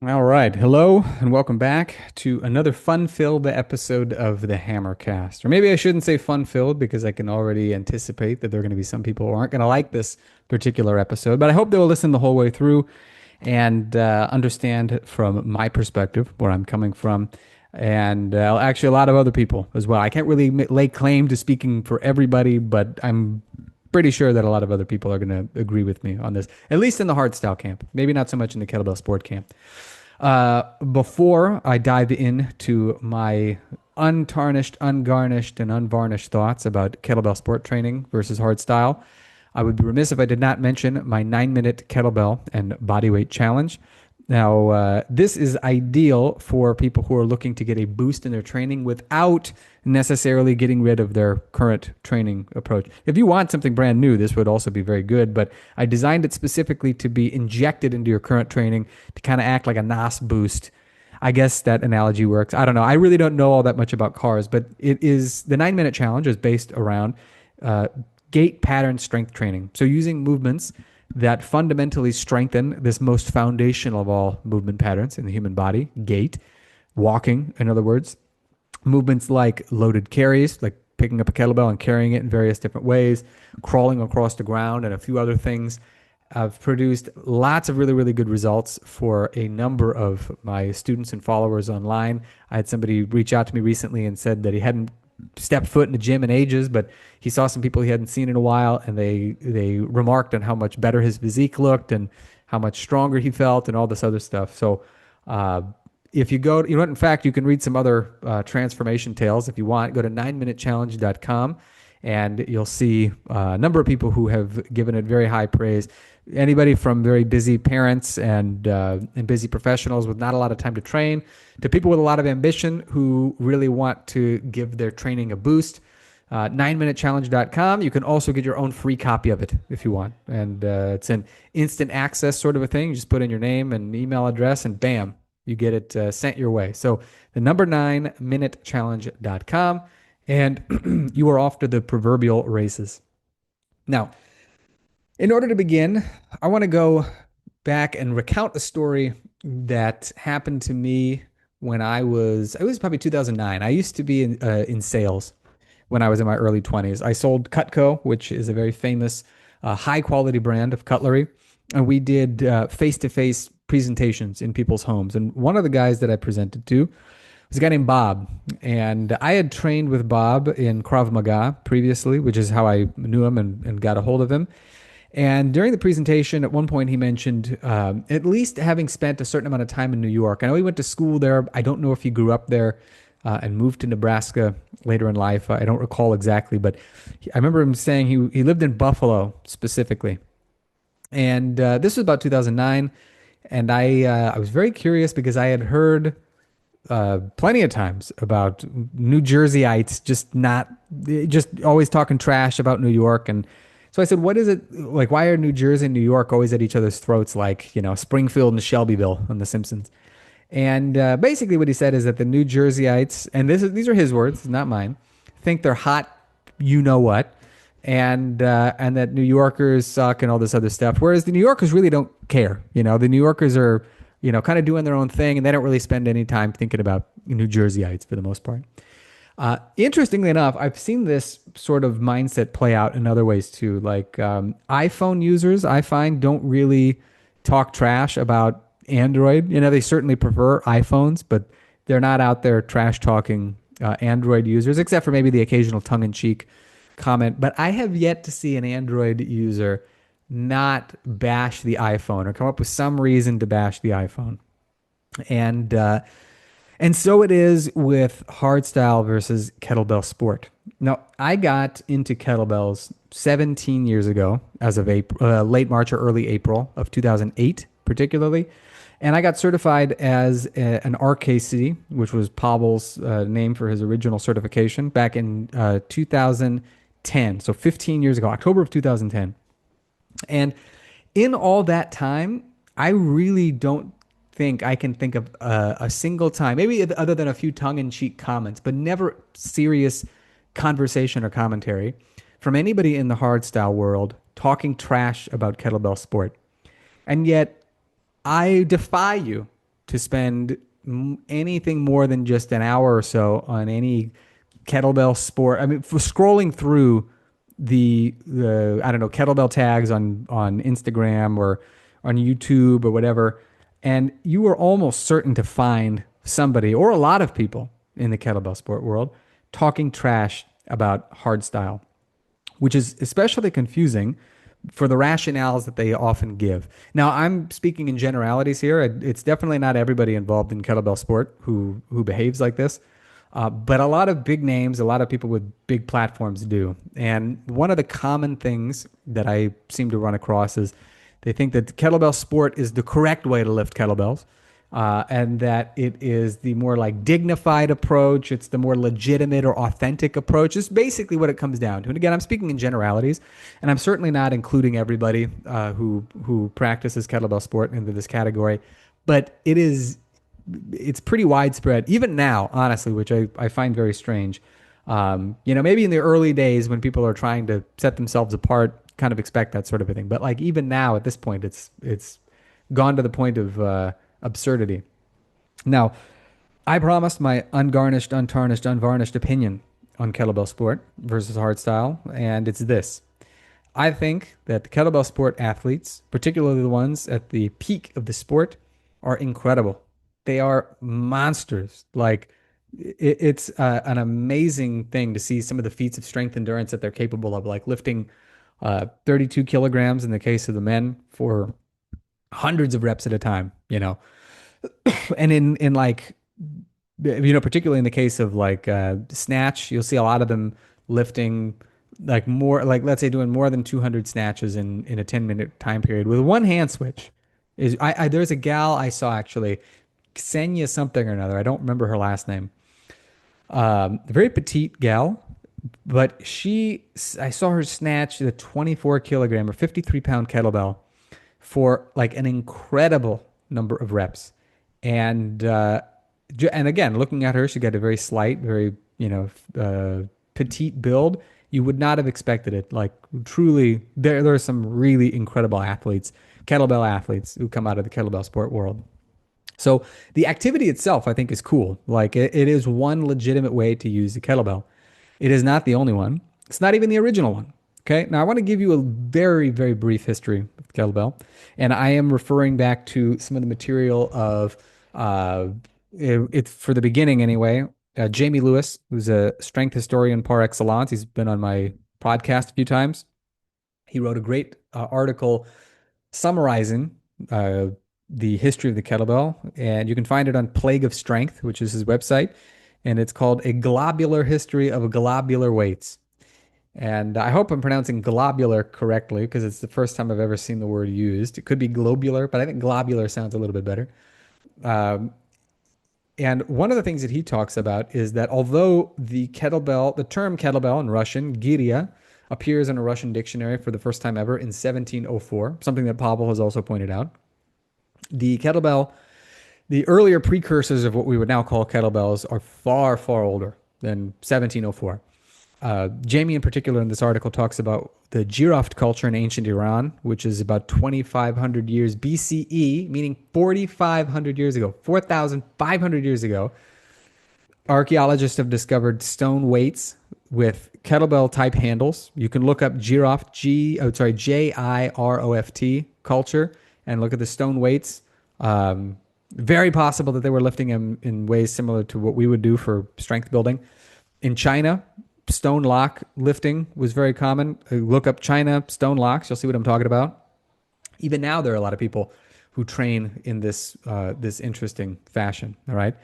All right. Hello and welcome back to another fun-filled episode of the Hammercast. Or maybe I shouldn't say fun-filled because I can already anticipate that there are going to be some people who aren't going to like this particular episode, but I hope they will listen the whole way through and understand from my perspective where I'm coming from. And actually, a lot of other people as well. I can't really lay claim to speaking for everybody, but I'm pretty sure that a lot of other people are going to agree with me on this, at least in the hardstyle camp. Maybe not so much in the kettlebell sport camp. Before I dive into my untarnished, ungarnished, and unvarnished thoughts about kettlebell sport training versus hardstyle, I would be remiss if I did not mention my 9-minute kettlebell and bodyweight challenge. Now, this is ideal for people who are looking to get a boost in their training without necessarily getting rid of their current training approach. If you want something brand new, this would also be very good, but I designed it specifically to be injected into your current training to kind of act like a NOS boost. I guess that analogy works. I don't know. I really don't know all that much about cars, but it is the 9-minute challenge is based around uh, gait pattern strength training. So using movements that fundamentally strengthen this most foundational of all movement patterns in the human body, gait, walking, in other words, movements like loaded carries, like picking up a kettlebell and carrying it in various different ways, crawling across the ground, and a few other things. I've produced lots of really, really good results for a number of my students and followers online. I had somebody reach out to me recently and said that he hadn't stepped foot in the gym in ages, but he saw some people he hadn't seen in a while, and they remarked on how much better his physique looked and how much stronger he felt and all this other stuff. So uh, if you go, you know what, in fact, you can read some other transformation tales if you want. Go to 9minutechallenge.com and you'll see a number of people who have given it very high praise. Anybody from very busy parents and busy professionals with not a lot of time to train to people with a lot of ambition who really want to give their training a boost. 9minutechallenge.com. You can also get your own free copy of it if you want. And it's an instant access sort of a thing. You just put in your name and email address and bam, you get it sent your way. So the number 9minutechallenge.com, and you are off to the proverbial races. Now, in order to begin, I want to go back and recount a story that happened to me when it was probably 2009. I used to be in sales when I was in my early 20s. I sold Cutco, which is a very famous, high quality brand of cutlery. And we did face to face presentations in people's homes. And one of the guys that I presented to was a guy named Bob. And I had trained with Bob in Krav Maga previously, which is how I knew him and got a hold of him. And during the presentation, at one point, he mentioned at least having spent a certain amount of time in New York. I know he went to school there. I don't know if he grew up there and moved to Nebraska later in life. I don't recall exactly, but I remember him saying he lived in Buffalo specifically. And this was about 2009. And I was very curious because I had heard plenty of times about New Jerseyites just always talking trash about New York. And so I said, what is it like? Why are New Jersey and New York always at each other's throats, like, Springfield and Shelbyville on The Simpsons? And basically, what he said is that the New Jerseyites, and these are his words, not mine, think they're hot, you know what, and that New Yorkers suck and all this other stuff. Whereas the New Yorkers really don't care. The New Yorkers are, kind of doing their own thing, and they don't really spend any time thinking about New Jerseyites for the most part. Interestingly enough, I've seen this sort of mindset play out in other ways too. Like iPhone users, I find don't really talk trash about Android. They certainly prefer iPhones, but they're not out there trash talking Android users, except for maybe the occasional tongue in cheek comment. But I have yet to see an Android user not bash the iPhone or come up with some reason to bash the iPhone. And and so it is with hardstyle versus kettlebell sport. Now, I got into kettlebells 17 years ago, as of late March or early April of 2008, particularly. And I got certified as an RKC, which was Pavel's name for his original certification back in 2010. So 15 years ago, October of 2010. And in all that time, I really don't think I can think of a single time, maybe other than a few tongue-in-cheek comments, but never serious conversation or commentary from anybody in the hardstyle world talking trash about kettlebell sport. And yet, I defy you to spend anything more than just an hour or so on any kettlebell sport. I mean, for scrolling through the I don't know, kettlebell tags on Instagram or on YouTube or whatever, and you were almost certain to find somebody or a lot of people in the kettlebell sport world talking trash about hardstyle, which is especially confusing for the rationales that they often give. Now, I'm speaking in generalities here. It's definitely not everybody involved in kettlebell sport who behaves like this. But a lot of big names, a lot of people with big platforms do. And one of the common things that I seem to run across is they think that the kettlebell sport is the correct way to lift kettlebells, and that it is the more like dignified approach. It's the more legitimate or authentic approach. It's basically what it comes down to. And again, I'm speaking in generalities, and I'm certainly not including everybody who practices kettlebell sport into this category. But it's pretty widespread, even now, honestly, which I find very strange. Maybe in the early days when people are trying to set themselves apart, kind of expect that sort of a thing. But like even now at this point, it's gone to the point of absurdity. Now, I promised my ungarnished, untarnished, unvarnished opinion on kettlebell sport versus hardstyle, and it's this. I think that the kettlebell sport athletes, particularly the ones at the peak of the sport, are incredible. They are monsters. Like it's an amazing thing to see some of the feats of strength endurance that they're capable of, like lifting 32 kilograms in the case of the men for hundreds of reps at a time, and in like, particularly in the case of like snatch, you'll see a lot of them lifting like more, like let's say doing more than 200 snatches in a 10-minute time period with one hand switch. There's a gal I saw actually, Ksenia something or another. I don't remember her last name. A very petite gal, but I saw her snatch the 24 kilogram or 53-pound kettlebell for like an incredible number of reps. And again, looking at her, she got a very slight, very, petite build. You would not have expected it. Like truly, there are some really incredible athletes, kettlebell athletes who come out of the kettlebell sport world. So the activity itself, I think, is cool. Like it is one legitimate way to use the kettlebell. It is not the only one. It's not even the original one. Okay. Now I want to give you a very, very brief history of the kettlebell, and I am referring back to some of the material of it for the beginning anyway. Jamie Lewis, who's a strength historian par excellence. He's been on my podcast a few times. He wrote a great article summarizing the history of the kettlebell, and you can find it on Plague of Strength, which is his website, and it's called A Globular History of Globular Weights. And I hope I'm pronouncing globular correctly because it's the first time I've ever seen the word used. It could be globular, but I think globular sounds a little bit better. And one of the things that he talks about is that although the term kettlebell in Russian, girya, appears in a Russian dictionary for the first time ever in 1704, something that Pavel has also pointed out, the kettlebell, the earlier precursors of what we would now call kettlebells, are far, far older than 1704. Jamie, in particular, in this article, talks about the Jiroft culture in ancient Iran, which is about 2,500 years BCE, meaning 4,500 years ago, 4,500 years ago. Archaeologists have discovered stone weights with kettlebell type handles. You can look up Jiroft, Jiroft culture, and look at the stone weights. Very possible that they were lifting them in ways similar to what we would do for strength building. In China, stone lock lifting was very common. Look up China stone locks. You'll see what I'm talking about. Even now, there are a lot of people who train in this interesting fashion. All right.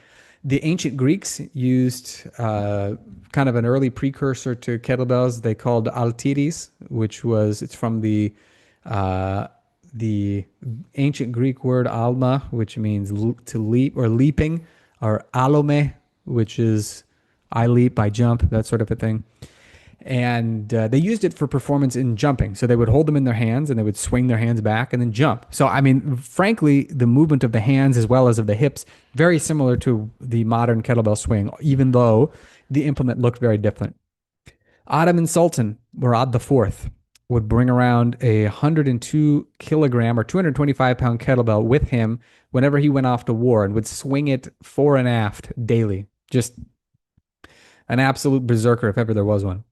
The ancient Greeks used kind of an early precursor to kettlebells. They called altiris, it's from the ancient Greek word alma, which means to leap or leaping, or alome, which is I leap, I jump, that sort of a thing. And they used it for performance in jumping. So they would hold them in their hands and they would swing their hands back and then jump. So, I mean, frankly, the movement of the hands as well as of the hips, very similar to the modern kettlebell swing, even though the implement looked very different. Ottoman Sultan Murad IV would bring around a 102 kilogram or 225-pound kettlebell with him whenever he went off to war and would swing it fore and aft daily. Just an absolute berserker if ever there was one.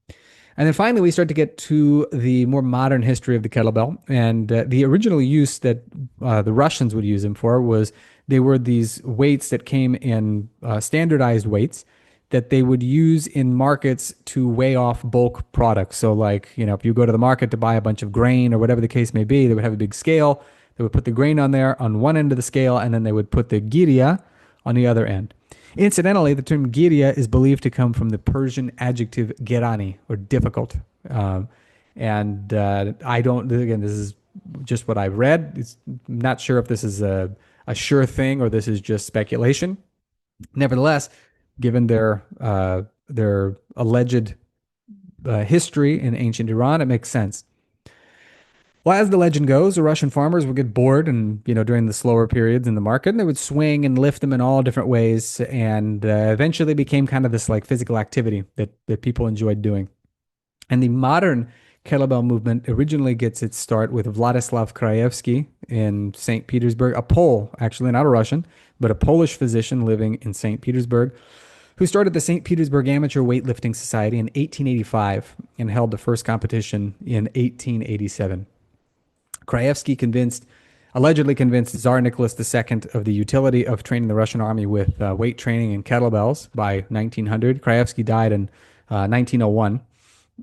And then finally, we start to get to the more modern history of the kettlebell. And the original use that the Russians would use them for was they were these weights that came in standardized weights that they would use in markets to weigh off bulk products. So, like, if you go to the market to buy a bunch of grain or whatever the case may be, they would have a big scale. They would put the grain on there on one end of the scale, and then they would put the girya on the other end. Incidentally, the term girya is believed to come from the Persian adjective gerani, or difficult. And I don't, again, this is just what I've read. It's not sure if this is a sure thing or this is just speculation. Nevertheless, given their alleged history in ancient Iran, it makes sense. Well, as the legend goes, the Russian farmers would get bored and, during the slower periods in the market, and they would swing and lift them in all different ways, and eventually became kind of this like physical activity that people enjoyed doing. And the modern kettlebell movement originally gets its start with Vladislav Krajewski in St. Petersburg, a Pole, actually not a Russian, but a Polish physician living in St. Petersburg, who started the St. Petersburg Amateur Weightlifting Society in 1885 and held the first competition in 1887. Krajewski allegedly convinced Tsar Nicholas II of the utility of training the Russian army with weight training and kettlebells by 1900. Krajewski died in 1901.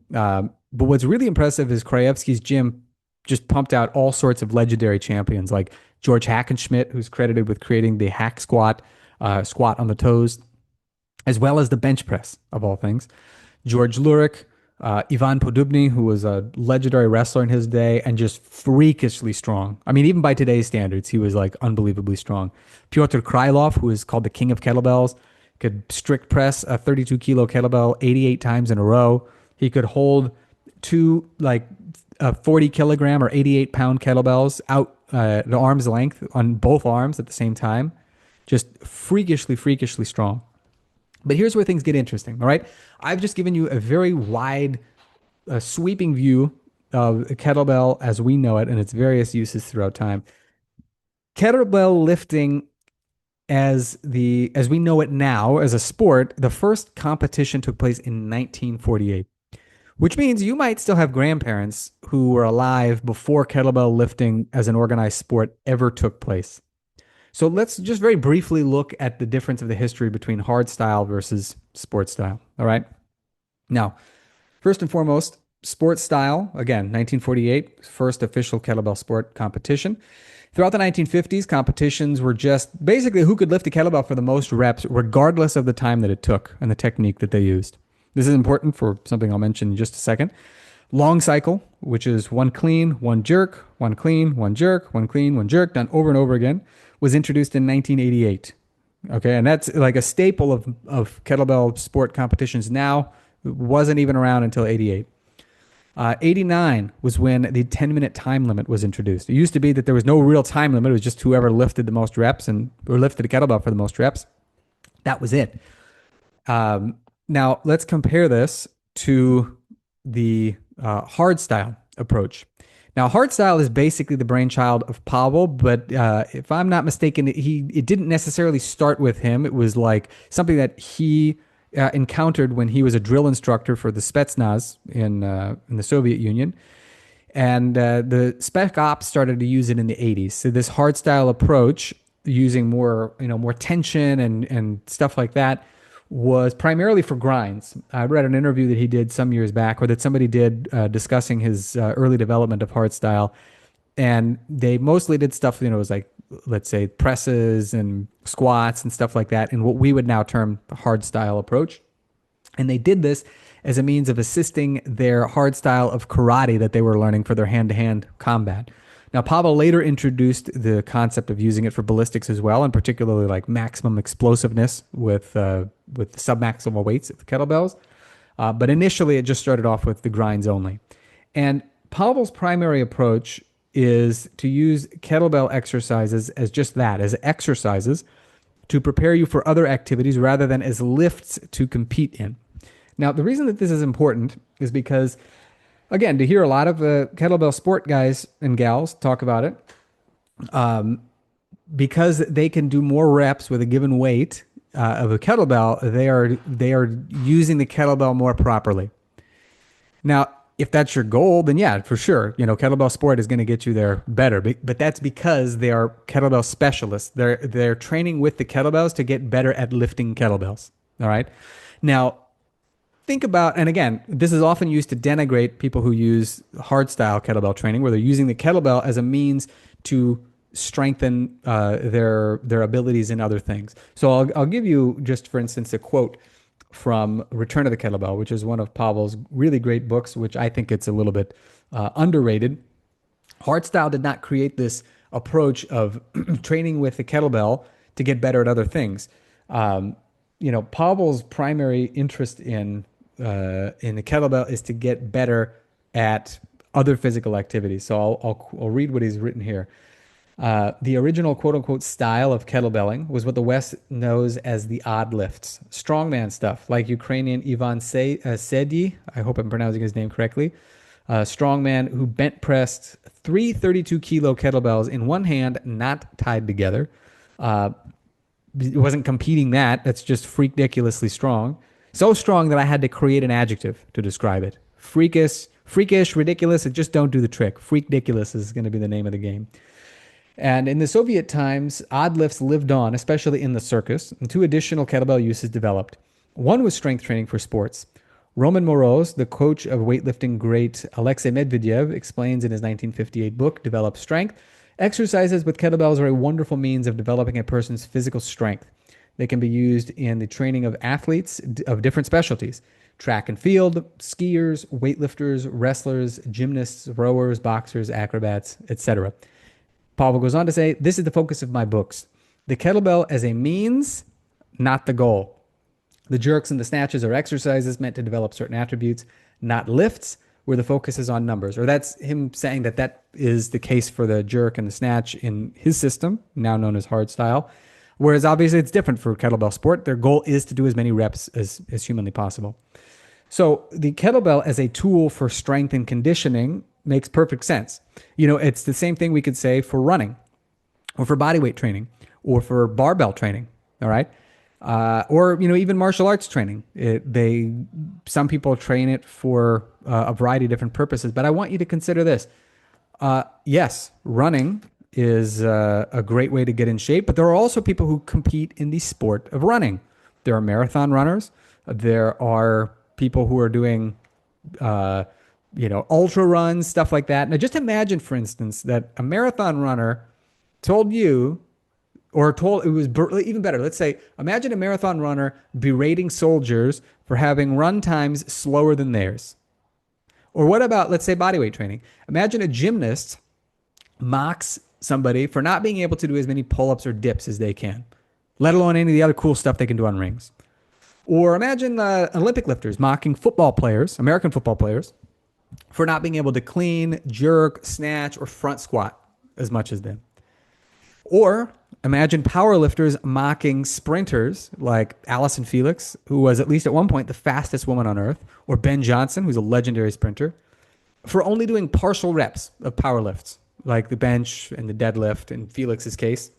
But what's really impressive is Krajewski's gym just pumped out all sorts of legendary champions like George Hackenschmidt, who's credited with creating the hack squat, squat on the toes, as well as the bench press, of all things. George Lurik, Ivan Podubny, who was a legendary wrestler in his day and just freakishly strong. I mean, even by today's standards, he was like unbelievably strong. Pyotr Krylov, who is called the king of kettlebells, could strict press a 32 kilo kettlebell 88 times in a row. He could hold two 40 kilogram or 88 pound kettlebells out the arm's length on both arms at the same time. Just freakishly strong. But here's where things get interesting, all right? I've just given you a very wide, sweeping view of kettlebell as we know it and its various uses throughout time. Kettlebell lifting as we know it now as a sport, the first competition took place in 1948, which means you might still have grandparents who were alive before kettlebell lifting as an organized sport ever took place. So let's just very briefly look at the difference of the history between hardstyle versus sports style. All right. Now, first and foremost, sports style, again, 1948, first official kettlebell sport competition. Throughout the 1950s, competitions were just basically who could lift a kettlebell for the most reps, regardless of the time that it took and the technique that they used. This is important for something I'll mention in just a second. Long cycle, which is one clean, one jerk, one clean, one jerk, one clean, one jerk, done over and over again, was introduced in 1988. Okay, and that's like a staple of kettlebell sport competitions now. It wasn't even around until 88. 89 was when the 10-minute time limit was introduced. It used to be that there was no real time limit. It was just whoever lifted the most reps or lifted a kettlebell for the most reps. That was it. Now, let's compare this to the hardstyle approach. Now, hardstyle is basically the brainchild of Pavel, but if I'm not mistaken, it didn't necessarily start with him. It was like something that he encountered when he was a drill instructor for the SPETZNAZ in the Soviet Union. And the Spec Ops started to use it in the 80s. So this hardstyle approach, using more tension and stuff like that, was primarily for grinds. I read an interview that he did some years back, or that somebody did discussing his early development of hardstyle, and they mostly did stuff, it was like, let's say, presses and squats and stuff like that, in what we would now term the hardstyle approach. And they did this as a means of assisting their hardstyle of karate that they were learning for their hand-to-hand combat. Now, Pavel later introduced the concept of using it for ballistics as well, and particularly like maximum explosiveness with submaximal weights of the kettlebells. But initially, it just started off with the grinds only. And Pavel's primary approach is to use kettlebell exercises as just that, as exercises to prepare you for other activities rather than as lifts to compete in. Now, the reason that this is important is because Again, to hear a lot of kettlebell sport guys and gals talk about it, because they can do more reps with a given weight of a kettlebell, they are using the kettlebell more properly. Now, if that's your goal, then yeah, for sure, kettlebell sport is going to get you there better. But that's because they are kettlebell specialists. They're training with the kettlebells to get better at lifting kettlebells. All right. Now, think about, and again, this is often used to denigrate people who use hardstyle kettlebell training, where they're using the kettlebell as a means to strengthen their abilities in other things. So I'll give you, just for instance, a quote from Return of the Kettlebell, which is one of Pavel's really great books, which I think it's a little bit underrated. Hardstyle did not create this approach of training with the kettlebell to get better at other things. Pavel's primary interest in the kettlebell is to get better at other physical activities. So I'll read what he's written here. The original quote unquote style of kettlebelling was what the West knows as the odd lifts, strongman stuff like Ukrainian Ivan Sedi, I hope I'm pronouncing his name correctly, strongman who bent pressed three 32-kilo kettlebells in one hand, not tied together. It wasn't competing that. That's just freakiculously strong. So strong that I had to create an adjective to describe it. Freakish, ridiculous. It just don't do the trick. Freakdiculous is going to be the name of the game. And in the Soviet times, odd lifts lived on, especially in the circus, and two additional kettlebell uses developed. One was strength training for sports. Roman Moroz, the coach of weightlifting great Alexei Medvedev, explains in his 1958 book, Develop Strength, exercises with kettlebells are a wonderful means of developing a person's physical strength. They can be used in the training of athletes of different specialties: track and field, skiers, weightlifters, wrestlers, gymnasts, rowers, boxers, acrobats, etc. Pavel goes on to say, this is the focus of my books. The kettlebell as a means, not the goal. The jerks and the snatches are exercises meant to develop certain attributes, not lifts, where the focus is on numbers. Or that's him saying that is the case for the jerk and the snatch in his system, now known as hardstyle. Whereas obviously it's different for kettlebell sport. Their goal is to do as many reps as humanly possible. So the kettlebell as a tool for strength and conditioning makes perfect sense. It's the same thing we could say for running or for bodyweight training or for barbell training. All right. Or even martial arts training. Some people train it for a variety of different purposes, but I want you to consider this. Yes, running is a great way to get in shape, but there are also people who compete in the sport of running. There are marathon runners. There are people who are doing, ultra runs, stuff like that. Now, just imagine, for instance, that a marathon runner told you, or told, it was even better. Let's say, imagine a marathon runner berating soldiers for having run times slower than theirs. Or what about, let's say, bodyweight training? Imagine a gymnast mocks somebody for not being able to do as many pull-ups or dips as they can, let alone any of the other cool stuff they can do on rings. Or imagine Olympic lifters mocking football players, American football players, for not being able to clean, jerk, snatch, or front squat as much as them. Or imagine powerlifters mocking sprinters like Allison Felix, who was at least at one point the fastest woman on earth, or Ben Johnson, who's a legendary sprinter, for only doing partial reps of power lifts, like the bench and the deadlift. In Felix's case,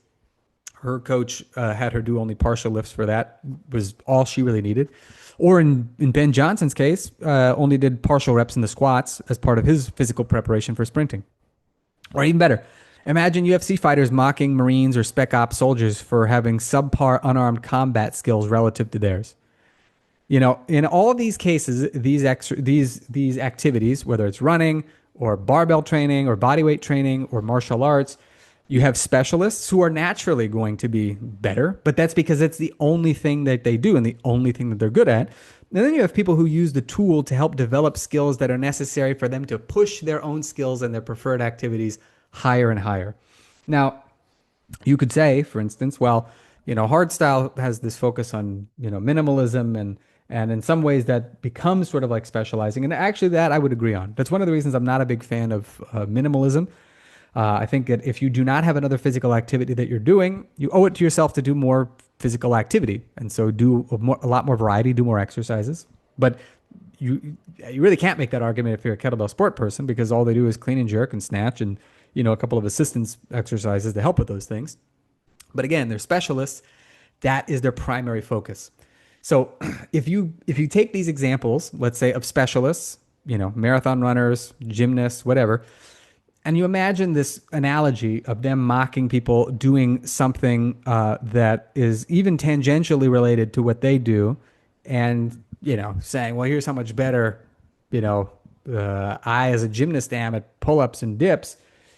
her coach had her do only partial lifts for that, was all she really needed. Or in Ben Johnson's case, only did partial reps in the squats as part of his physical preparation for sprinting. Or even better, imagine UFC fighters mocking Marines or Spec Ops soldiers for having subpar unarmed combat skills relative to theirs. In all of these cases, these activities, whether it's running or barbell training or bodyweight training or martial arts, you have specialists who are naturally going to be better, but that's because it's the only thing that they do and the only thing that they're good at. And then you have people who use the tool to help develop skills that are necessary for them to push their own skills and their preferred activities higher and higher. Now, you could say, for instance, well, hardstyle has this focus on, minimalism and in some ways that becomes sort of like specializing. And actually that I would agree on. That's one of the reasons I'm not a big fan of minimalism. I think that if you do not have another physical activity that you're doing, you owe it to yourself to do more physical activity. And so do a lot more variety, do more exercises. But you really can't make that argument if you're a kettlebell sport person because all they do is clean and jerk and snatch and a couple of assistance exercises to help with those things. But again, they're specialists. That is their primary focus. So if you take these examples, let's say of specialists, marathon runners, gymnasts, whatever, and you imagine this analogy of them mocking people doing something that is even tangentially related to what they do, and saying, "Well, here's how much better, you know, I as a gymnast am at pull-ups and dips.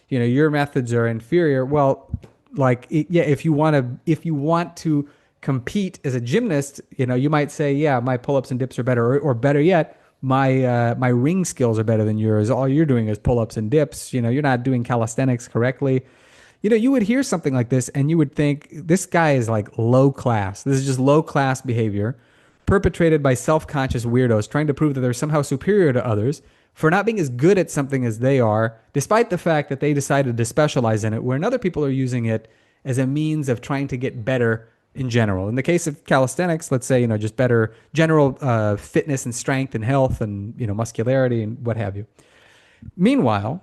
Your methods are inferior." Well, like, yeah, if you want to compete as a gymnast, you might say, "Yeah, my pull-ups and dips are better," or better yet, my ring skills are better than yours. All you're doing is pull-ups and dips. You're not doing calisthenics correctly. You would hear something like this and you would think this guy is like low class. This is just low class behavior perpetrated by self-conscious weirdos trying to prove that they're somehow superior to others for not being as good at something as they are, despite the fact that they decided to specialize in it, when other people are using it as a means of trying to get better in general. In the case of calisthenics, let's say, just better general fitness and strength and health and, muscularity and what have you. Meanwhile,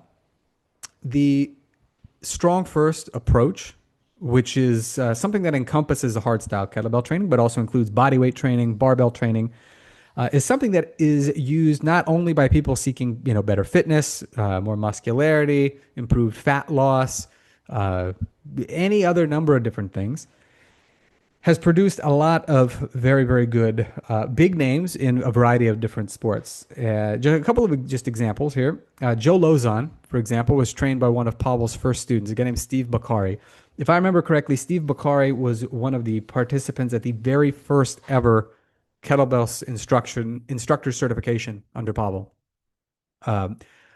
the StrongFirst approach, which is something that encompasses a hardstyle kettlebell training, but also includes bodyweight training, barbell training, is something that is used not only by people seeking, better fitness, more muscularity, improved fat loss, any other number of different things, has produced a lot of very, very good big names in a variety of different sports. Just a couple of just examples here. Joe Lozon, for example, was trained by one of Pavel's first students, a guy named Steve Bakari. If I remember correctly, Steve Bakari was one of the participants at the very first ever kettlebell instructor certification under Pavel.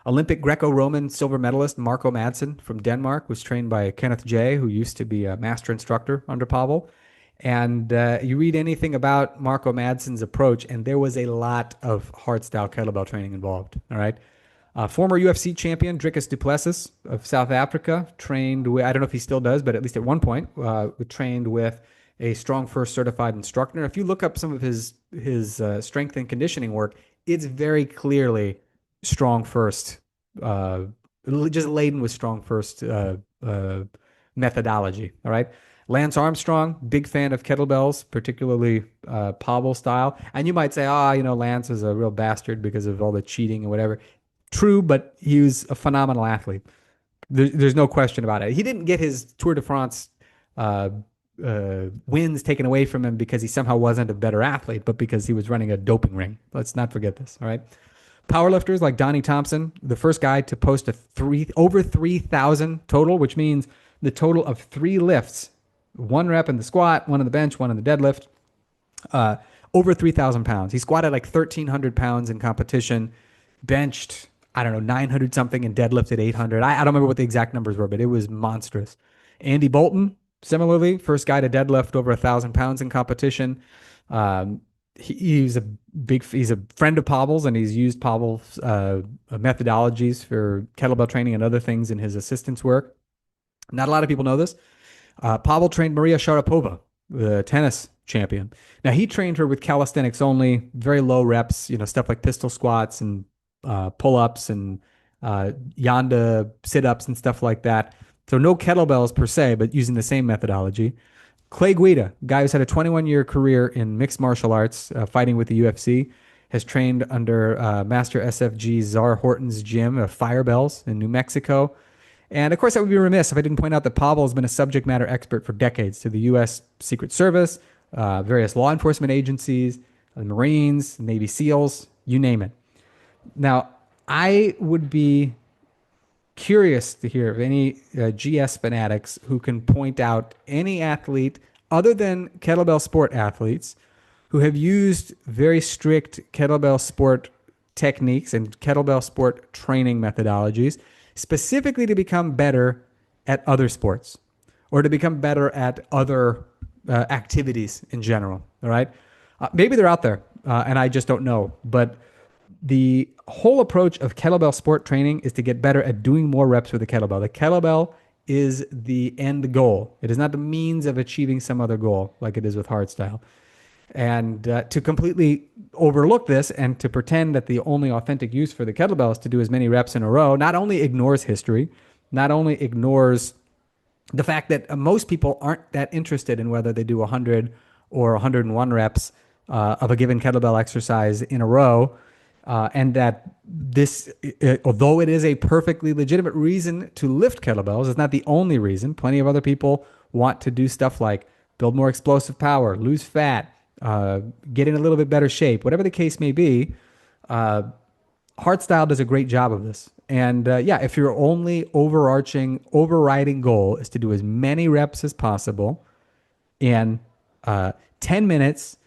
Olympic Greco-Roman silver medalist Marco Madsen from Denmark was trained by Kenneth J., who used to be a master instructor under Pavel. And you read anything about Marco Madsen's approach, and there was a lot of hardstyle kettlebell training involved. All right. Former UFC champion Dricus du Plessis of South Africa trained with, I don't know if he still does, but at least at one point, trained with a StrongFirst certified instructor. If you look up some of his strength and conditioning work, it's very clearly StrongFirst, just laden with StrongFirst methodology. All right. Lance Armstrong, big fan of kettlebells, particularly Pavel style. And you might say, Lance is a real bastard because of all the cheating and whatever. True, but he was a phenomenal athlete. There's no question about it. He didn't get his Tour de France wins taken away from him because he somehow wasn't a better athlete, but because he was running a doping ring. Let's not forget this, all right? Powerlifters like Donnie Thompson, the first guy to post over 3,000 total, which means the total of 3 lifts, 1 rep in the squat, 1 on the bench, 1 on the deadlift, over 3,000 pounds. He squatted like 1,300 pounds in competition, benched, 900 something, and deadlifted 800. I don't remember what the exact numbers were, but it was monstrous. Andy Bolton, similarly, first guy to deadlift over 1,000 pounds in competition. He's a friend of Pavel's, and he's used Pavel's methodologies for kettlebell training and other things in his assistance work. Not a lot of people know this. Pavel trained Maria Sharapova, the tennis champion. Now, he trained her with calisthenics only, very low reps, stuff like pistol squats and pull-ups and yanda sit-ups and stuff like that. So no kettlebells per se, but using the same methodology. Clay Guida, guy who's had a 21-year career in mixed martial arts, fighting with the UFC, has trained under Master SFG Czar Horton's gym of Firebells in New Mexico. And of course, I would be remiss if I didn't point out that Pavel has been a subject matter expert for decades to the U.S. Secret Service, various law enforcement agencies, the Marines, Navy SEALs, you name it. Now, I would be curious to hear of any GS fanatics who can point out any athlete other than kettlebell sport athletes who have used very strict kettlebell sport techniques and kettlebell sport training methodologies specifically to become better at other sports or to become better at other activities in general. All right. Maybe they're out there and I just don't know. But the whole approach of kettlebell sport training is to get better at doing more reps with the kettlebell. The kettlebell is the end goal. It is not the means of achieving some other goal like it is with hardstyle. And to completely overlook this and to pretend that the only authentic use for the kettlebell is to do as many reps in a row not only ignores history, not only ignores the fact that most people aren't that interested in whether they do 100 or 101 reps of a given kettlebell exercise in a row, and that this, although it is a perfectly legitimate reason to lift kettlebells, it's not the only reason. Plenty of other people want to do stuff like build more explosive power, lose fat, get in a little bit better shape, whatever the case may be. Uh, Hardstyle does a great job of this. And yeah, if your only overriding goal is to do as many reps as possible in 10 minutes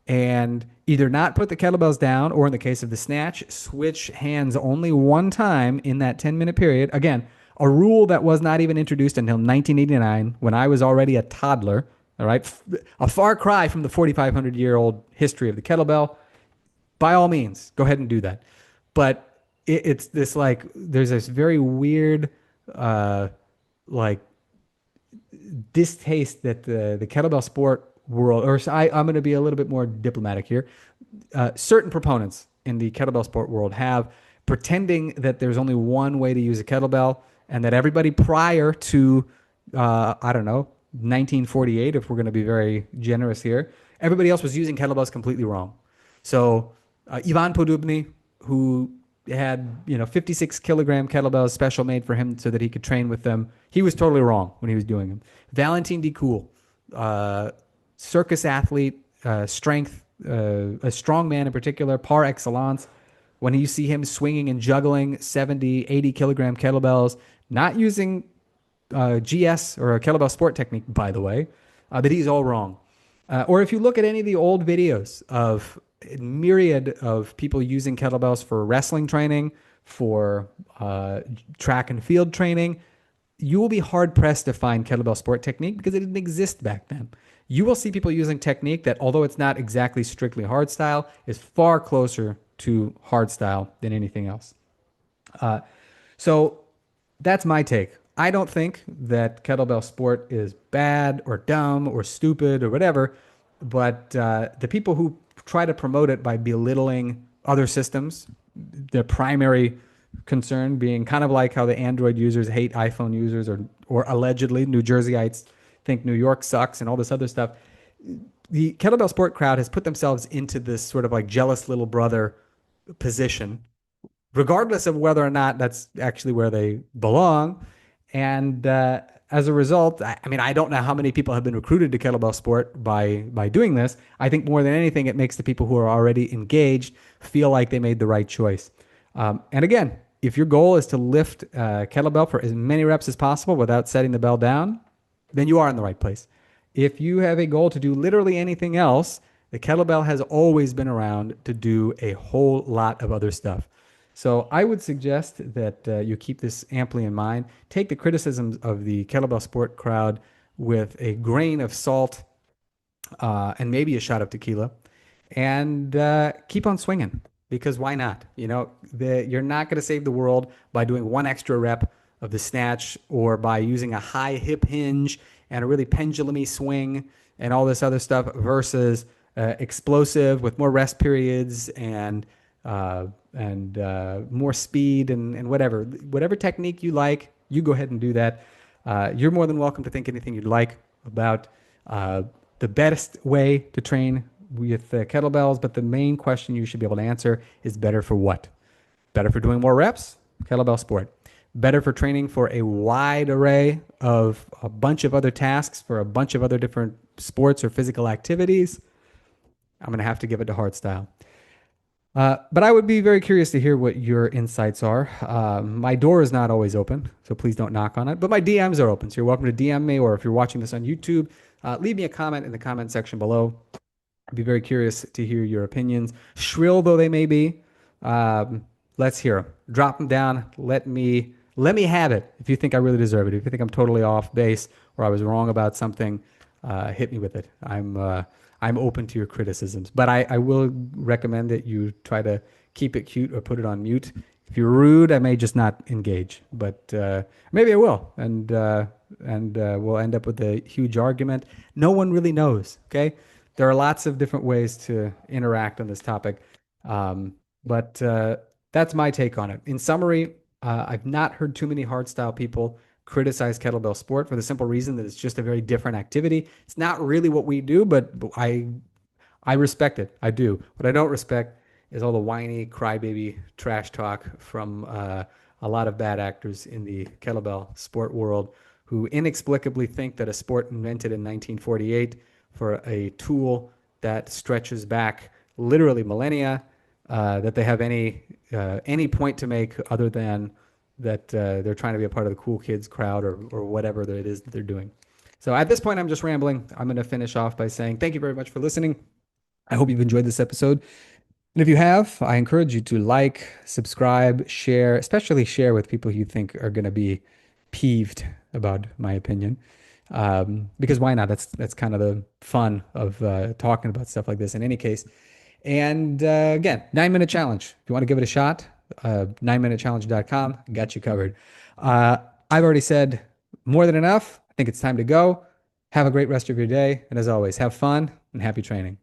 and either not put the kettlebells down or in the case of the snatch, switch hands only one time in that 10-minute period. Again, a rule that was not even introduced until 1989 when I was already a toddler. All right. A far cry from the 4,500-year-old history of the kettlebell. By all means, go ahead and do that. But it's this like, there's this very weird, like distaste that the kettlebell sport world, or I'm going to be a little bit more diplomatic here. Certain proponents in the kettlebell sport world have pretending that there's only one way to use a kettlebell and that everybody prior to, I don't know, 1948, if we're going to be very generous here, everybody else was using kettlebells completely wrong. So Ivan Podubny, who had 56 kilogram kettlebells special made for him so that he could train with them, he was totally wrong when he was doing them. Valentin Decool, circus athlete, strength, a strong man in particular, par excellence. When you see him swinging and juggling 70, 80 kilogram kettlebells, not using GS or a kettlebell sport technique, by the way, that he's all wrong. Or if you look at any of the old videos of a myriad of people using kettlebells for wrestling training, for track and field training, you will be hard pressed to find kettlebell sport technique because it didn't exist back then. You will see people using technique that, although it's not exactly strictly hardstyle, is far closer to hardstyle than anything else. So that's my take. I don't think that kettlebell sport is bad or dumb or stupid or whatever, but the people who try to promote it by belittling other systems, their primary concern being kind of like how the Android users hate iPhone users, or allegedly New Jerseyites think New York sucks and all this other stuff. The kettlebell sport crowd has put themselves into this sort of like jealous little brother position, regardless of whether or not that's actually where they belong. And as a result, I mean, I don't know how many people have been recruited to kettlebell sport by doing this. I think more than anything, it makes the people who are already engaged feel like they made the right choice. And again, if your goal is to lift kettlebell for as many reps as possible without setting the bell down, then you are in the right place. If you have a goal to do literally anything else, the kettlebell has always been around to do a whole lot of other stuff. So I would suggest that you keep this amply in mind. Take the criticisms of the kettlebell sport crowd with a grain of salt and maybe a shot of tequila, and keep on swinging, because why not? You're not going to save the world by doing one extra rep of the snatch or by using a high hip hinge and a really pendulumy swing and all this other stuff versus explosive with more rest periods and more speed and whatever technique you like, you go ahead and do that. You're more than welcome to think anything you'd like about the best way to train with kettlebells, but the main question you should be able to answer is better for what? Better for doing more reps? Kettlebell sport. Better for training for a wide array of a bunch of other tasks for a bunch of other different sports or physical activities? I'm going to have to give it to hardstyle. But I would be very curious to hear what your insights are. My door is not always open, so please don't knock on it. But my DMs are open, so you're welcome to DM me, or if you're watching this on YouTube, leave me a comment in the comment section below. I'd be very curious to hear your opinions, shrill though they may be. Let's hear them. Drop them down. Let me have it. If you think I really deserve it, if you think I'm totally off base or I was wrong about something, hit me with it. I'm open to your criticisms, but I will recommend that you try to keep it cute or put it on mute. If you're rude, I may just not engage, but maybe I will, and we'll end up with a huge argument. No one really knows. Okay, there are lots of different ways to interact on this topic. Um, but that's my take on it. In summary, I've not heard too many hardstyle people criticize kettlebell sport for the simple reason that it's just a very different activity. It's not really what we do, but I respect it. I do. What I don't respect is all the whiny, crybaby trash talk from a lot of bad actors in the kettlebell sport world who inexplicably think that a sport invented in 1948 for a tool that stretches back literally millennia, that they have any point to make other than that they're trying to be a part of the cool kids crowd or whatever it is that they're doing. So at this point, I'm just rambling. I'm going to finish off by saying thank you very much for listening. I hope you've enjoyed this episode. And if you have, I encourage you to like, subscribe, share, especially share with people you think are going to be peeved about my opinion. Because why not? That's kind of the fun of talking about stuff like this in any case. And again, 9 minute challenge. If you want to give it a shot, 9minutechallenge.com got you covered. I've already said more than enough. I think it's time to go. Have a great rest of your day. And as always, have fun and happy training.